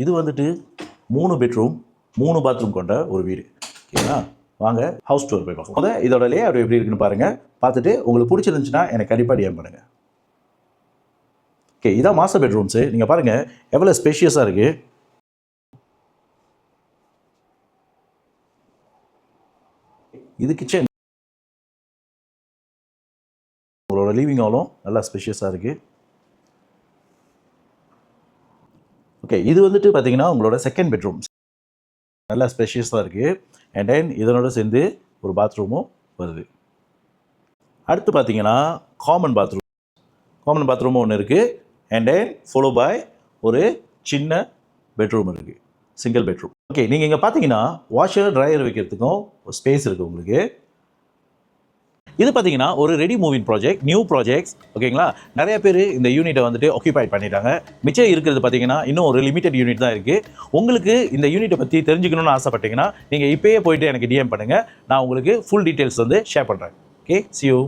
இது வந்துட்டு 3 bedroom 3 bathroom கொண்ட ஒரு வீடு. ஓகேங்களா? வாங்க ஹவுஸ் டூர் போய் பார்க்கலாம். முதல்ல இதோட லேஅவுட் எப்படி இருக்குன்னு பாருங்கள். பார்த்துட்டு உங்களுக்கு பிடிச்சிருந்துச்சுன்னா எனக்கு கண்டிப்பாக டிஎம் பண்ணுங்கள். ஓகே, இதான் மாஸ்டர் பெட்ரூம்ஸு. நீங்கள் பாருங்கள் எவ்வளோ ஸ்பேஷியஸாக இருக்குது. இது கிச்சன். உங்களோட லிவிங் ஹாலும் நல்லா ஸ்பேஷியஸாக இருக்குது. ஓகே, இது வந்துட்டு பார்த்தீங்கன்னா உங்களோட செகண்ட் பெட்ரூம். நல்லா ஸ்பேஷியஸாக இருக்குது. அண்ட் தென் இதனோட சேர்ந்து ஒரு பாத்ரூமும் வருது. அடுத்து பார்த்தீங்கன்னா காமன் பாத்ரூமும் ஒன்று இருக்குது. அண்ட் தென் ஃபாலோ பை ஒரு சின்ன பெட்ரூம் இருக்குது, சிங்கிள் பெட்ரூம். ஓகே, நீங்கள் இங்கே பார்த்தீங்கன்னா வாஷர் ட்ரையர் வைக்கிறதுக்கும் ஒரு ஸ்பேஸ் இருக்குது உங்களுக்கு. இது பார்த்தீங்கன்னா ஒரு ready moving project, new projects. ஓகேங்களா? நிறைய பேர் இந்த யூனிட்டை வந்துட்டு ஆக்கியூபை பண்ணிட்டாங்க. மிச்சம் இருக்கிறது பார்த்தீங்கன்னா இன்னும் ஒரு லிமிடெட் யூனிட் தான் இருக்குது. உங்களுக்கு இந்த யூனிட்டை பற்றி தெரிஞ்சுக்கணும்னு ஆசைப்பட்டீங்கன்னா நீங்கள் இப்போயே போயிட்டு எனக்கு டிஎம் பண்ணுங்கள். நான் உங்களுக்கு ஃபுல் டீட்டெயில்ஸ் வந்து ஷேர் பண்ணுறேன். Okay, see you.